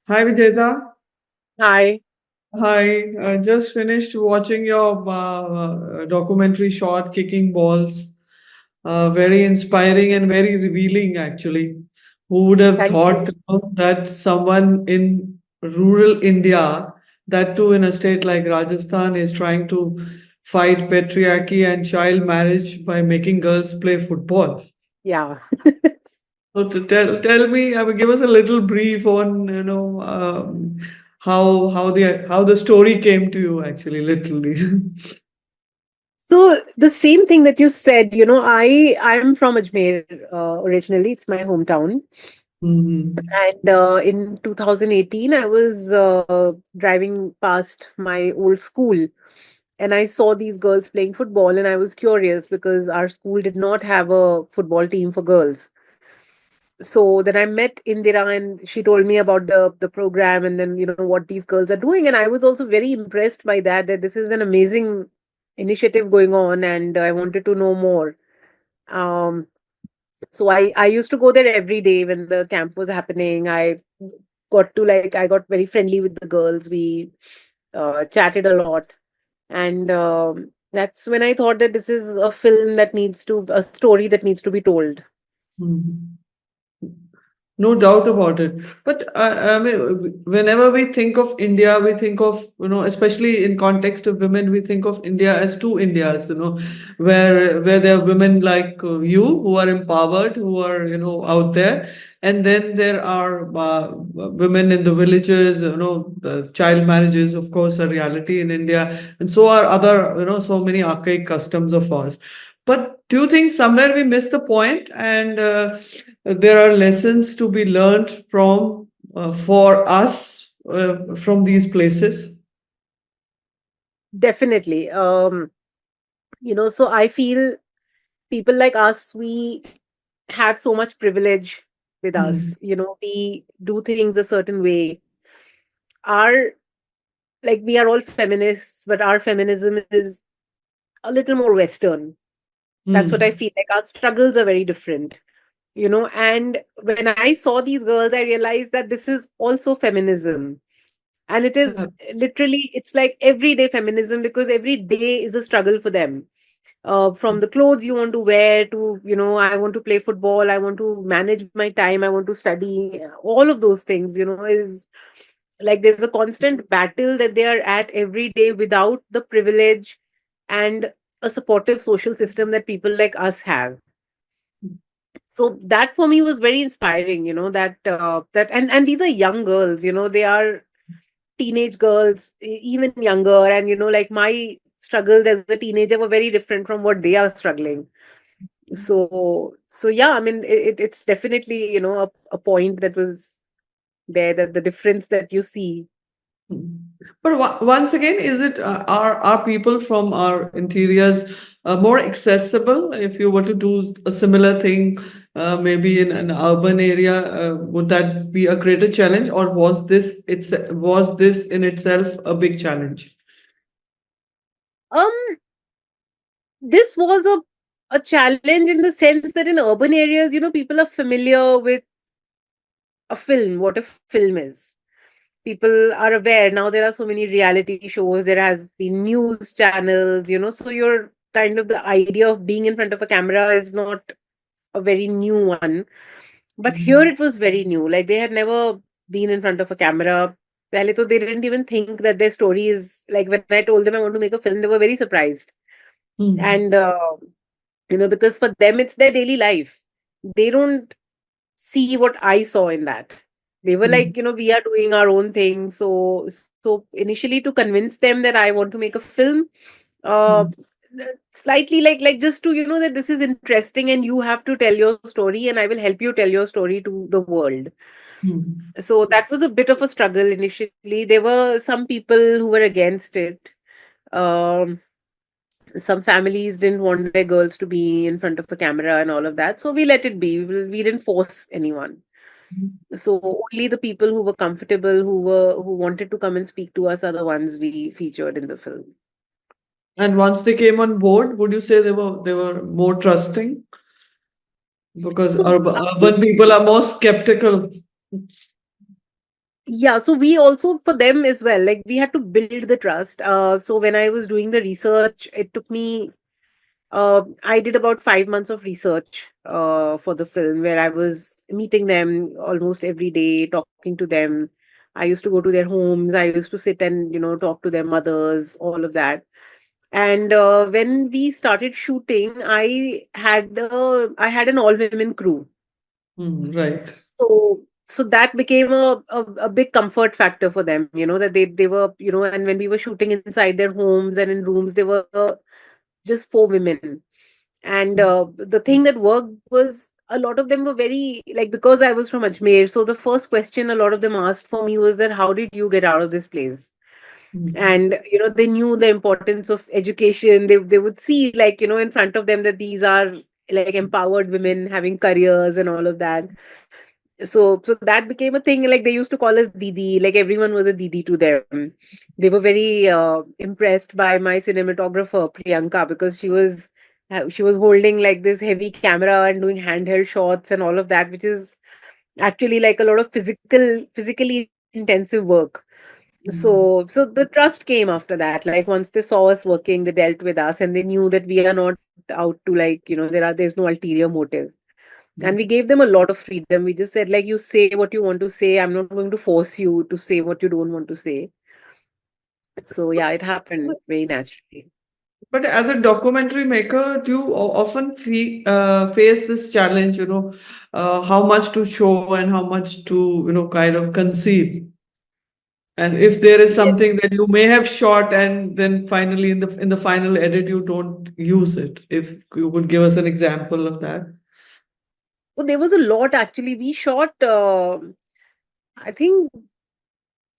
Hi Vijayeta. Hi. Hi. I just finished watching your documentary short Kicking Balls. Very inspiring and very revealing, actually. Who would have Thank thought you. that someone in rural India, that too in a state like Rajasthan, is trying to fight patriarchy and child marriage by making girls play football? Yeah. So to tell me, I mean, give us a little brief on how the story came to you actually, literally. So the same thing that you said, I'm from Ajmer originally. It's my hometown. Mhm. And in 2018, I was driving past my old school, and I saw these girls playing football, and I was curious because our school did not have a football team for girls. So then I met Indira, and she told me about the program, and then what these girls are doing, and I was also very impressed by that this is an amazing initiative going on, and I wanted to know more. Um, so I used to go there every day when the camp was happening. I got very friendly with the girls. We chatted a lot, and that's when I thought that this is a story that needs to be told. Mhm. No doubt about it. But I mean, whenever we think of India, we think of, especially in context of women, we think of India as two Indias, where there are women like you who are empowered, who are, out there. And then there are women in the villages, the child marriages, of course, a reality in India. And so are other, so many archaic customs of ours. But do you think somewhere we miss the point and there are lessons to be learned from for us from these places? Definitely. So I feel people like us, we have so much privilege with Hmm. us. We do things a certain way. Our Like, we are all feminists, but our feminism is a little more Western. That's what I Hmm. feel like. Our struggles are very different. And when I saw these girls, I realized that this is also feminism. And it is Uh, literally, it's like everyday feminism because every day is a struggle for them. From the clothes you want to wear to, I want to play football, I want to manage my time, I want to study, all of those things, is like there's a constant battle that they are at every day without the privilege and a supportive social system that people like us have. So that for me was very inspiring, and these are young girls, they are teenage girls, even younger, and like my struggles as a teenager were very different from what they are struggling. So yeah, I mean, it's definitely a point that was there, that the difference that you see. But once again, is it are people from our interiors more accessible? If you were to do a similar thing, maybe in an urban area, would that be a greater challenge, or was this in itself a big challenge? um this was a challenge in the sense that in urban areas, people are familiar with a film, what a film is. People are aware now. There are so many reality shows, there has been news channels, so you're kind of, the idea of being in front of a camera is not a very new one. But here Mhm. it was very new. Like, they had never been in front of a camera. Pehle to they didn't even think that their story is like, when I told them I want to make a film, they were very surprised. Hmm. And because for them it's their daily life. They don't see what I saw in that. They were Hmm. like, we are doing our own thing. So initially, to convince them that I want to make a film, uh, Hmm. slightly like just to, that this is interesting and you have to tell your story and I will help you tell your story to the world. Hmm. So that was a bit of a struggle initially. There were some people who were against it. Um, some families didn't want their girls to be in front of a camera and all of that. So we let it be. We didn't force anyone. So only the people who were comfortable, who wanted to come and speak to us, are the ones we featured in the film. And once they came on board, would you say they were more trusting? Because So urban people are more skeptical. Yeah, so we also, for them as well, like we had to build the trust. So when I was doing the research, it took me, I did about 5 months of research for the film, where I was meeting them almost every day, talking to them. I used to go to their homes. I used to sit and, talk to their mothers, all of that. And when we started shooting, I had an all women crew. Right. So that became a big comfort factor for them, that they were, and when we were shooting inside their homes and in rooms, they were just four women. And the thing that worked was, a lot of them were very, like, because I was from Ajmer, so the first question a lot of them asked for me was that, how did you get out of this place? Mm. And they knew the importance of education. They would see, like, in front of them, that these are like empowered women having careers and all of that. So that became a thing. Like, they used to call us Didi. Like, everyone was a Didi to them. They were very impressed by my cinematographer Priyanka, because she was holding like this heavy camera and doing handheld shots and all of that, which is actually like a lot of physically intensive work. So the trust came after that. Like, once they saw us working, they dealt with us, and they knew that we are not out to, like, there's no ulterior motive. And we gave them a lot of freedom. We just said, like, you say what you want to say. I'm not going to force you to say what you don't want to say. So yeah, it happened very naturally. But as a documentary maker, do you often face this challenge, how much to show and how much to, kind of conceal? And if there is Yes. something that you may have shot and then finally in the final edit you don't use it, if you could give us an example of that. Well, there was a lot actually. We shot, I think,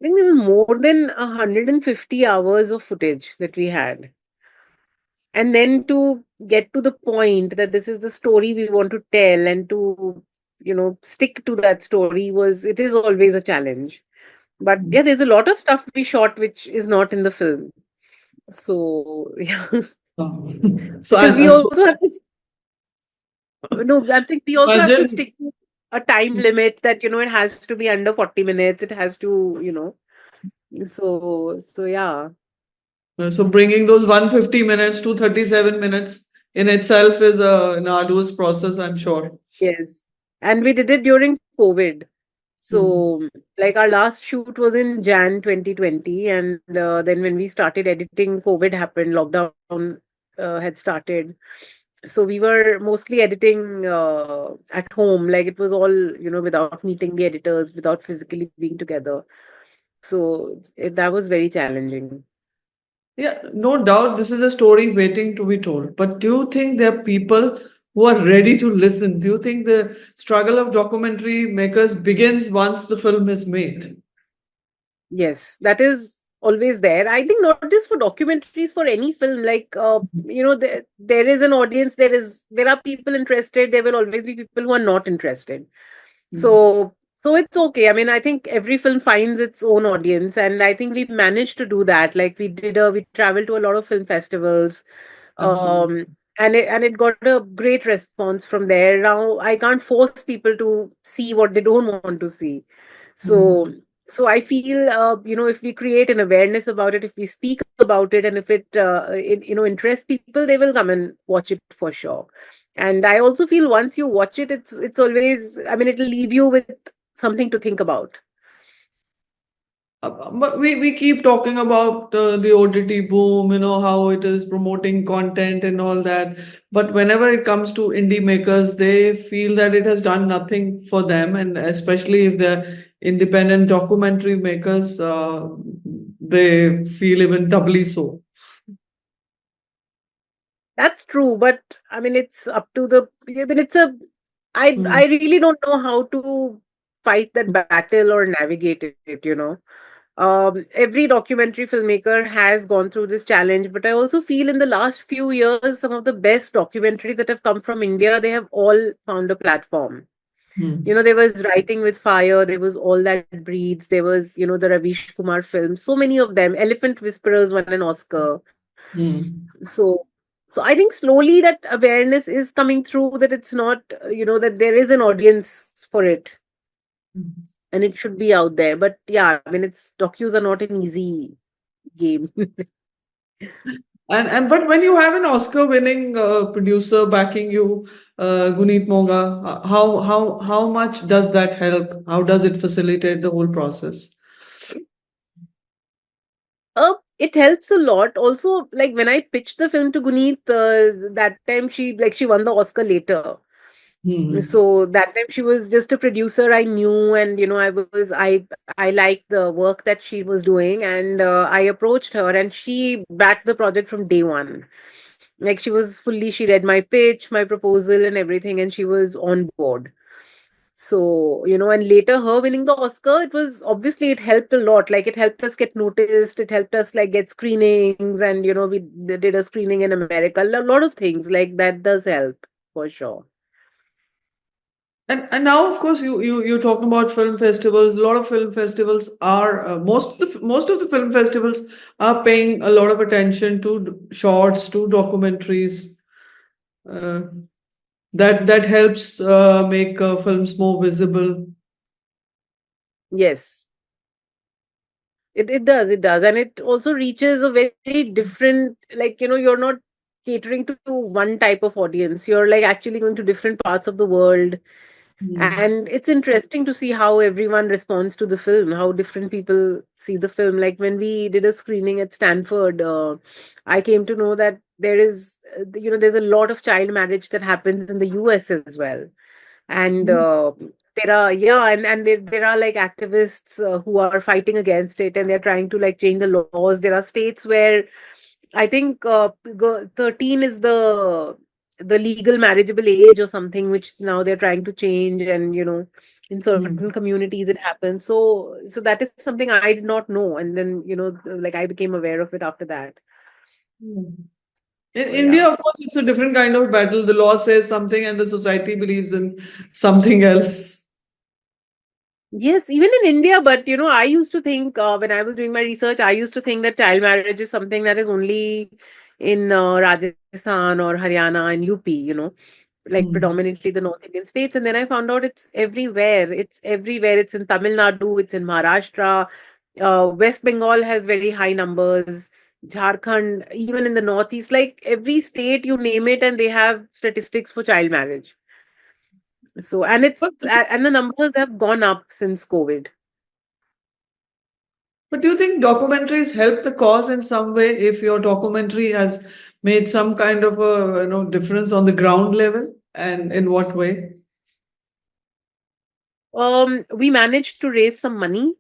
there was more than 150 hours of footage that we had. And then to get to the point that this is the story we want to tell, and to, stick to that story, it is always a challenge. But yeah, there's a lot of stuff we shot which is not in the film. So yeah, Oh. So because we so also have to, no, I'm saying we also have to imagine. stick to a time limit, that, it has to be under 40 minutes. It has to, so yeah. So bringing those 150 minutes to 37 minutes in itself is an arduous process, I'm sure. Yes. And we did it during COVID. Mm. So, like, our last shoot was in Jan 2020. And then when we started editing, COVID happened, lockdown had started. So we were mostly editing at home. Like, it was all, without meeting the editors, without physically being together. So that was very challenging. Yeah, no doubt this is a story waiting to be told. But do you think there are people who are ready to listen? Do you think the struggle of documentary makers begins once the film is made? Yes, that is always there. I think not just for documentaries, for any film. Like, there is an audience. There are people interested. There will always be people who are not interested. Mm. So it's okay. I mean, I think every film finds its own audience, and I think we managed to do that. Like, we traveled to a lot of film festivals, Absolutely. um, and it got a great response from there. Now I can't force people to see what they don't want to see. Mm. So I feel, if we create an awareness about it, if we speak about it, and if it interests people, they will come and watch it for sure. And I also feel, once you watch it, it's always, I mean, it'll leave you with something to think about. But we keep talking about the OTT boom, how it is promoting content and all that. But whenever it comes to indie makers, they feel that it has done nothing for them. And especially if they're independent documentary makers, they feel even doubly so. That's true, but I mean, it's up to the. I mean, I Mm, really don't know how to fight that battle or navigate it. Every documentary filmmaker has gone through this challenge, but I also feel in the last few years, some of the best documentaries that have come from India, they have all found a platform. mm, There was Writing with Fire, there was All That Breathes, there was, the Ravish Kumar film, so many of them. Elephant Whisperers won an Oscar. mm. So so I think slowly that awareness is coming through, that it's not, that there is an audience for it. and it should be out there. But yeah, I mean, it's docus are not an easy game. And but when you have an Oscar-winning producer backing you, Guneet Monga, how much does that help? How does it facilitate the whole process? It helps a lot. Also, like when I pitched the film to Guneet, that time she won the Oscar later. Hmm. So that time she was just a producer I knew, and I liked the work that she was doing, and I approached her, and she backed the project from day one. Like she read my pitch, my proposal, and everything, and she was on board. So, and later her winning the Oscar, it was obviously it helped a lot. Like it helped us get noticed, it helped us like get screenings, and we did a screening in America. A lot of things like that does help for sure. And now, of course, you're talking about film festivals. A lot of film festivals are most of the film festivals are paying a lot of attention to shorts, to documentaries. Uh, that helps make films more visible. Yes, it does. And it also reaches a very different, like, you're not catering to one type of audience. You're like actually going to different parts of the world. Hmm. And it's interesting to see how everyone responds to the film, how different people see the film. Like when we did a screening at Stanford, I came to know that there's a lot of child marriage that happens in the US as well. And there are, yeah, and there are like activists who are fighting against it, and they're trying to like change the laws. There are states where I think 13 is the legal marriageable age or something, which now they're trying to change. And in certain Hmm. communities it happens. So that is something I did not know, and then like I became aware of it after that. Hmm. In So yeah. India, of course, it's a different kind of battle. The law says something and the society believes in something else. Yes, even in India, but I used to think when I was doing my research, I used to think that child marriage is something that is only in Rajasthan or Haryana and UP, like Hmm. predominantly the North Indian states. And then I found out it's everywhere. It's everywhere. It's in Tamil Nadu, it's in Maharashtra. West Bengal has very high numbers. Jharkhand, even in the Northeast, like every state you name it, and they have statistics for child marriage. So, But, and the numbers have gone up since COVID. but do you think documentaries help the cause in some way if your documentary has made some kind of a difference on the ground level? And in what way? We managed to raise some money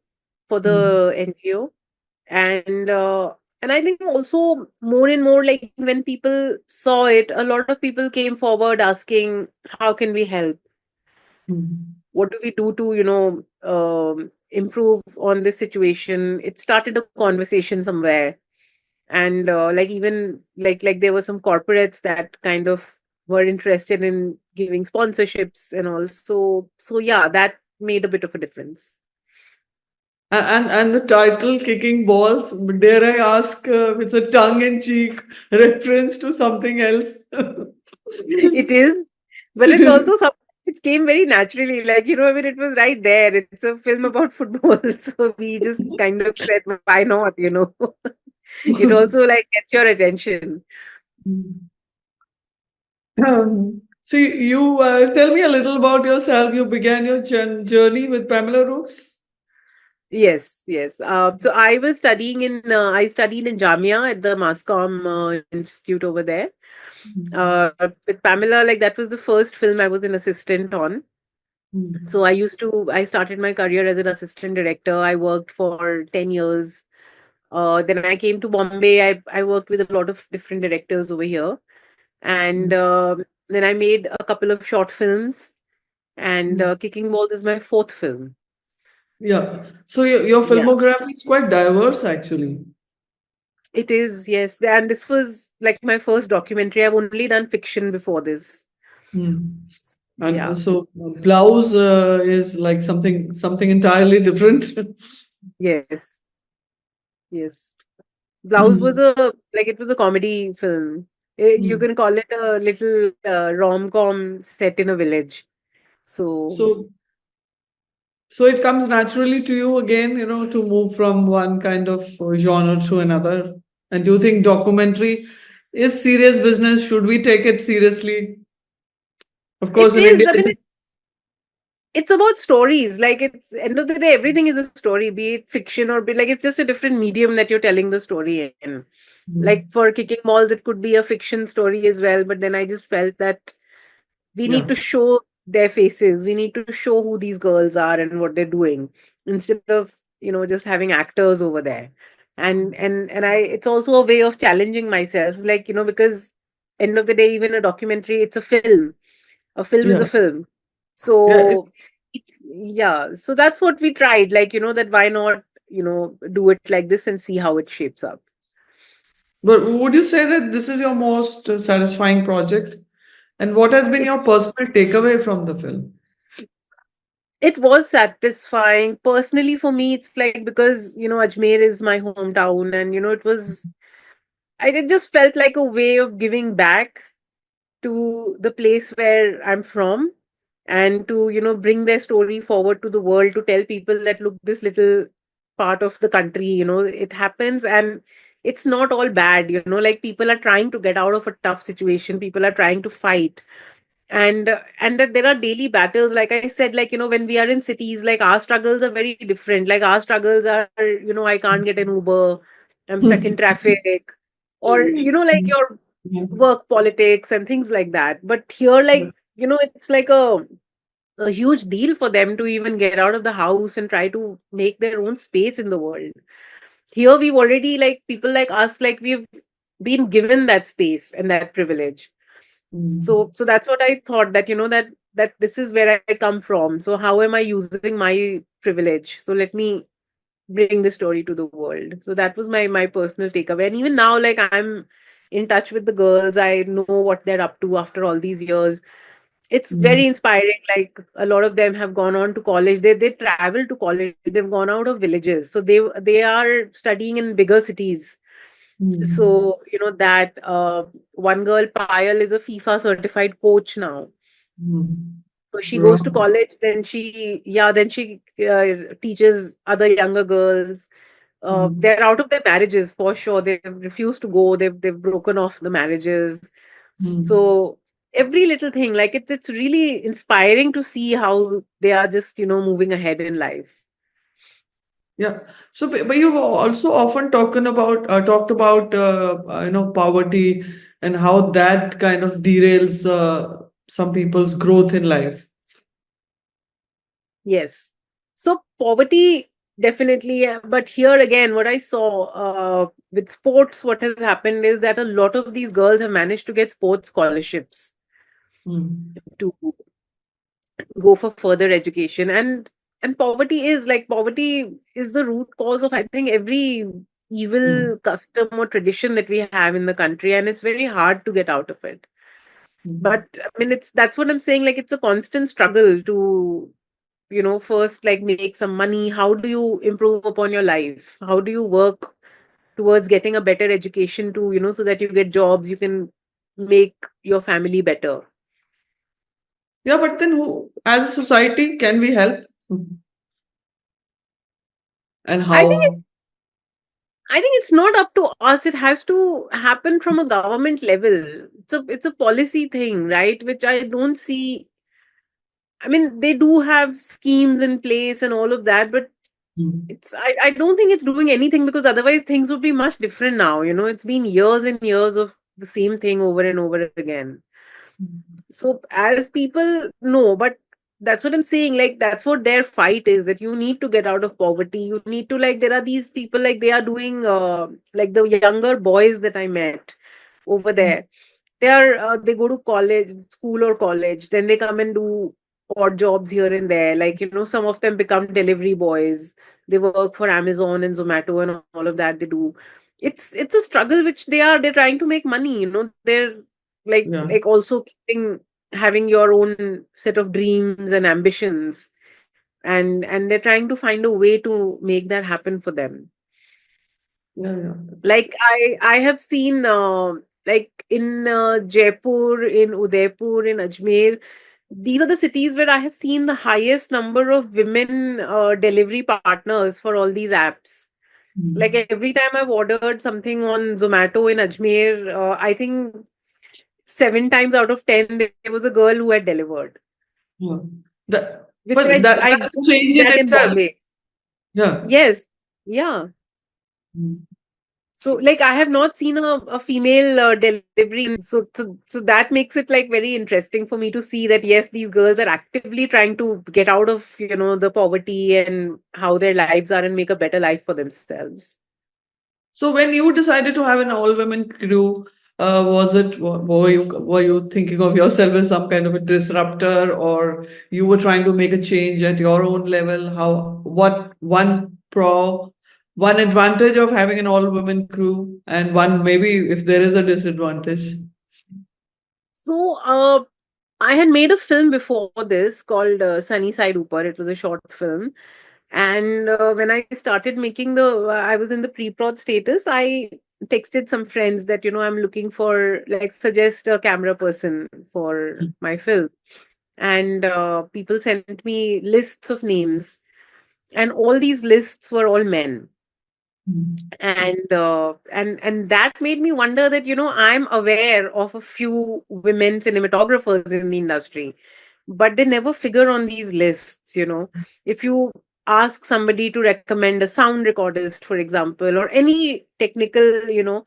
for Hmm. the NGO, and I think also more and more, like when people saw it, a lot of people came forward asking, how can we help? Hmm. What do we do to improve on this situation? It started a conversation somewhere, and like even like there were some corporates that kind of were interested in giving sponsorships and all. So yeah, that made a bit of a difference. And the title "Kicking Balls," dare I ask, it's a tongue-in-cheek reference to something else. It is, but it's also something which came very naturally. Like, I mean, it was right there. It's a film about football. So we just kind of said, why not? It also like gets your attention. So you tell me a little about yourself. You began your journey with Pamela Rooks. Yes, yes. So I studied in Jamia at the Mascom Institute over there. With Pamela, like that was the first film I was an assistant on. So I started my career as an assistant director. I worked for 10 years. Then I came to Bombay. I worked with a lot of different directors over here. And then I made a couple of short films. And Kicking Ball is my fourth film. Yeah. So your Yeah, filmography is quite diverse, actually. it is. Yes. And this was like my first documentary. I've only done fiction before this. Hmm. And Yeah. so blouse is like something entirely different. Yes. Yes. Blouse was Hmm. it was a comedy film. You Hmm. can call it a little rom-com set in a village. So So So it comes naturally to you again, to move from one kind of genre to another. And do you think documentary is serious business? Should we take it seriously? Of It course, in is. India, I mean, it's about stories. Like, it's end of the day, everything is a story, be it fiction or be like it's just a different medium that you're telling the story in. Like Mm. for Kicking Balls, it could be a fiction story as well. But then I just felt that we need Yeah. to show their faces. We need to show who these girls are and what they're doing instead of just having actors over there. And it's also a way of challenging myself, like because end of the day, even a documentary, it's a film. A film is a Yeah. film. Yeah. So yeah, so that's what we tried, like that why not do it like this and see how it shapes up. But would you say that this is your most satisfying project? And what has been it your personal takeaway from the film? it was satisfying personally for me. It's like because Ajmer is my hometown, and it was it just felt like a way of giving back to the place where I'm from, and to bring their story forward to the world, to tell people that look, this little part of the country, it happens, and it's not all bad. Like, people are trying to get out of a tough situation, people are trying to fight, and that there are daily battles. Like I said, like when we are in cities, like our struggles are very different. Like our struggles are, I can't get an Uber, I'm stuck in traffic, or like your work politics and things like that. But here, like it's like a huge deal for them to even get out of the house and try to make their own space in the world. Here we've already, like, people like us, like, we've been given that space and that privilege. So that's what I thought, that that this is where I come from. So how am I using my privilege? So let me bring the story to the world. So that was my personal takeaway. And even now, like, I'm in touch with the girls. I know what they're up to after all these years. It's very inspiring. Like, a lot of them have gone on to college. They travel to college. They've gone out of villages. So they are studying in bigger cities. Mm. So that one girl, Payal, is a FIFA certified coach now. Mm. So she goes to Wow. college, then she teaches other younger girls. Mm. They're out of their marriages for sure. They've refused to go. They've broken off the marriages. Mm. So every little thing, like, it's really inspiring to see how they are just moving ahead in life. Yeah. So, but you've also often talked about poverty and how that kind of derails some people's growth in life. Yes. So poverty, definitely. But here again, what I saw with sports, what has happened is that a lot of these girls have managed to get sports scholarships Mm. to go for further education. And poverty is the root cause of, I think, every Mm. evil custom or tradition that we have in the country, and it's very hard to get out of it. Mm. But I mean, that's what I'm saying. Like, it's a constant struggle to first, like, make some money. How do you improve upon your life? How do you work towards getting a better education to so that you get jobs, you can make your family better. Yeah, but then who, as a society, can we help? Mm. And i think it's how? I think it's not up to us. It has to happen from a government level. It's a policy thing, right? Which I don't see. I mean, they do have schemes in place and all of that, but Mm. I don't think it's doing anything, because otherwise things would be much different now. It's been years and years of the same thing over and over again. So as people know, but that's what I'm saying. Like, that's what their fight is, that you need to get out of poverty. You need to, like, there are these people, like, they are doing, like, the younger boys that I met over Mm. there. They go to college, school or college, then they come and do odd jobs here and there. Like, some of them become delivery boys. They work for Amazon and Zomato and all of that they do. It's a struggle which they're trying to make money. They're Yeah. like also keeping, having your own set of dreams and ambitions, and they're trying to find a way to make that happen for them. Yeah. Yeah. Like, I have seen, like, in Jaipur, in Udaipur, in Ajmer, these are the cities where I have seen the highest number of women delivery partners for all these apps. Like Mm. every time I've ordered something on Zomato in Ajmer, I think 7 times out of 10 there was a girl who had delivered, Yeah. That, which but I that's a don't change see in that in itself. Bombay. Yeah. Yes, yeah. Mm. So, like, I have not seen a female delivery, so that makes it like very interesting for me to see that yes, these girls are actively trying to get out of the poverty and how their lives are and make a better life for themselves. So when you decided to have an all-women crew, were you thinking of yourself as some kind of a disruptor, or you were trying to make a change at your own level? What one advantage of having an all-women crew, and one maybe if there is a disadvantage? So, I had made a film before this called Sunny Side Upar. It was a short film. And when I started making I was in the pre-prod status. I texted some friends that, I'm looking for, like, suggest a camera person for my film. And people sent me lists of names. And all these lists were all men. Mm. And that made me wonder that, I'm aware of a few women cinematographers in the industry, but they never figure on these lists. If you ask somebody to recommend a sound recordist, for example, or any technical, you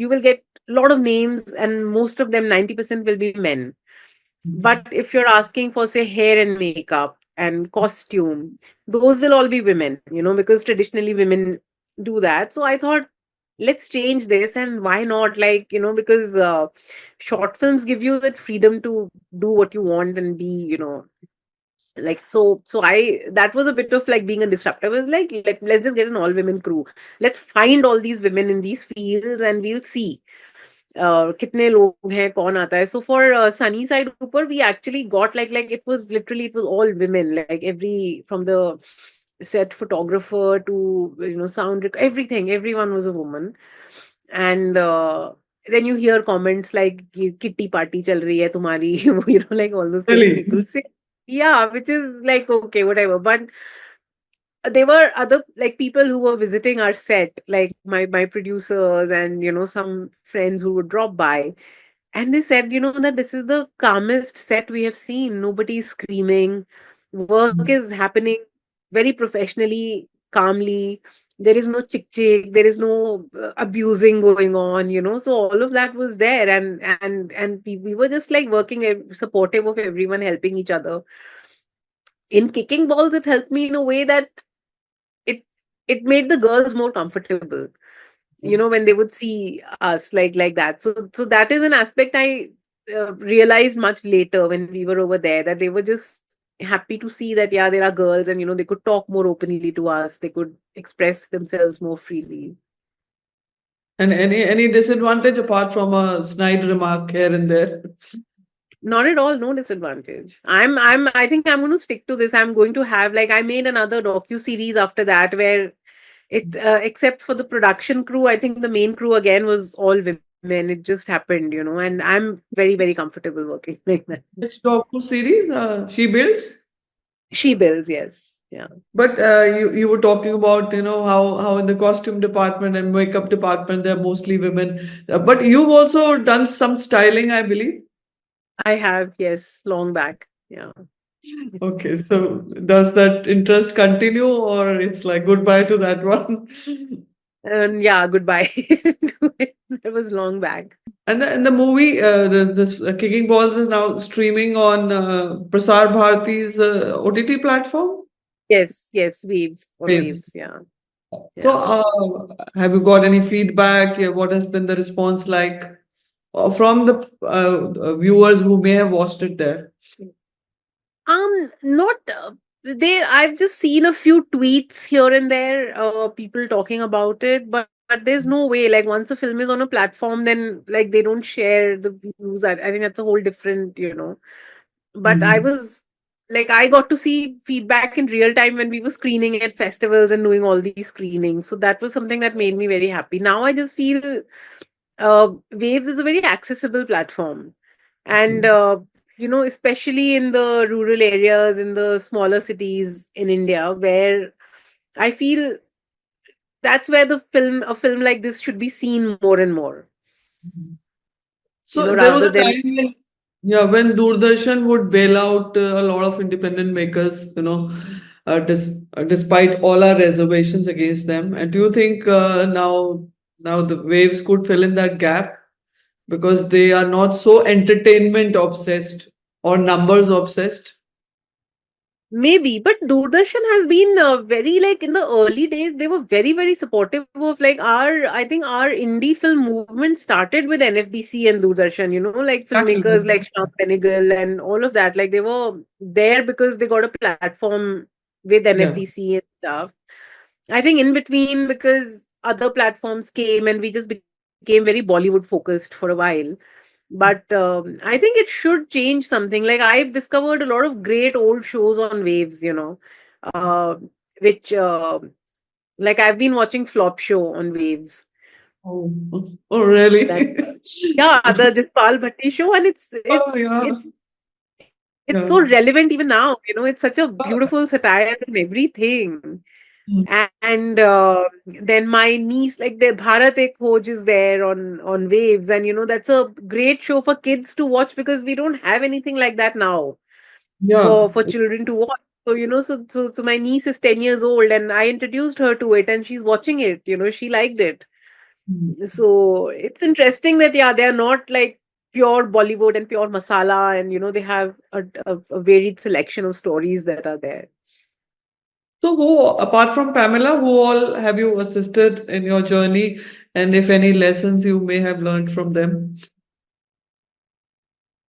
will get a lot of names, and most of them, 90% will be men. But Mm. if you're asking for, say, hair and makeup and costume, those will all be women, because traditionally women do that. So I thought, let's change this. And why not? Like, because short films give you that freedom to do what you want and be, like, so I that was a bit of like being a disruptor. I was like, let's just get an all women crew. Let's find all these women in these fields and we'll see कितने लोग हैं कौन आता है. So for sunny side ऊपर we actually got like it was all women, like every from the set photographer to everything, everyone was a woman. And then you hear comments like कि kitty party चल रही है तुम्हारी like all those things Really? people say. Yeah, which is like okay, whatever. But there were other like people who were visiting our set, like my producers and some friends who would drop by, and they said that this is the calmest set we have seen. Nobody's screaming. Work is happening very professionally, calmly. There is no chick chick, there is no abusing going on, so all of that was there. And we were just like working supportive of everyone, helping each other. In kicking balls, it helped me in a way that it it made the girls more comfortable, when they would see us like that. So that is an aspect I realized much later when we were over there, that they were just happy to see that yeah, there are girls, and they could talk more openly to us, they could express themselves more freely. And any disadvantage apart from a snide remark here and there? Not at all, no disadvantage. I think I'm going to stick to this. I'm going to have, like, I made another docu series after that where it except for the production crew, I think the main crew again was all women. It just happened, and I'm very, very comfortable working like that. Which docu series she builds? She builds, yes. Yeah. But you were talking about how in the costume department and makeup department they're mostly women. But you've also done some styling, I believe. I have, yes, long back. Yeah. Okay, so does that interest continue, or it's like goodbye to that one? And yeah, goodbye. It was long back. And the movie, this Kicking Balls is now streaming on Prasar Bharati's OTT platform. Yes, yes, waves on Yes. waves. Yeah. So, Yeah. have you got any feedback? Yeah, what has been the response like from the viewers who may have watched it there? Not there. I've just seen a few tweets here and there, people talking about it, but there's no way. Like once a film is on a platform, then like they don't share the views. I think that's a whole different. But I Mhm. was like, I got to see feedback in real time when we were screening at festivals and doing all these screenings. So that was something that made me very happy. Now I just feel Waves is a very accessible platform, And especially in the rural areas, in the smaller cities in India, where I feel that's where a film like this should be seen more and more, So there was rather a than. time when, yeah, when Doordarshan would bail out a lot of independent makers, despite all our reservations against them. And do you think now the waves could fill in that gap because they are not so entertainment obsessed or numbers obsessed? Maybe, but Doordarshan has been very, like, in the early days, they were very, very supportive of, like, I think our indie film movement started with NFDC and Doordarshan, like Exactly. filmmakers like Shyam Benegal and all of that. Like, they were there because they got a platform with Yeah. NFDC and stuff. I think in between, because other platforms came and we just became very Bollywood focused for a while. But I think it should change something. Like, I've discovered a lot of great old shows on Waves, uh, which like I've been watching Flop Show on Waves. Oh, oh really? That Yeah, the Dispal Bhatti show, and Oh, yeah. it's so Yeah. relevant even now. It's such a beautiful satire and everything. Mm, And then my niece, like, the Bharat Ek Khoj is there on Waves, and that's a great show for kids to watch because we don't have anything like that now yeah. for children to watch. So so my niece is 10 years old, and I introduced her to it, and she's watching it. She liked it. Mm. So it's interesting that, yeah, they're not like pure Bollywood and pure masala, and they have a varied selection of stories that are there. So, who, apart from Pamela, who all have you assisted in your journey, and if any lessons you may have learned from them?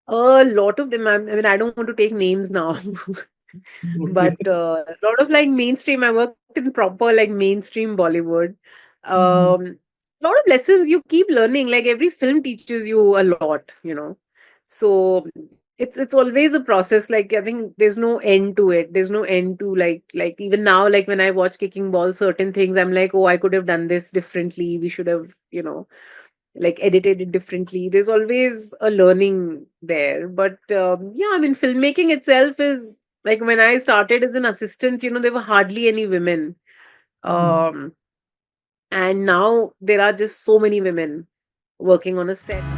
A lot of them, I mean, I don't want to take names now, Okay. but a lot of, like, mainstream. I worked in proper, like, mainstream Bollywood. Mhm. A lot of lessons you keep learning. Like, every film teaches you a lot. So it's always a process. Like, I think there's no end to it. There's no end to, like even now, like when I watch Kicking Ball, certain things I'm like, oh, I could have done this differently. We should have, like, edited it differently. There's always a learning there. But yeah, I mean, filmmaking itself is, like, when I started as an assistant, there were hardly any women. Mhm. um and now there are just so many women working on a set.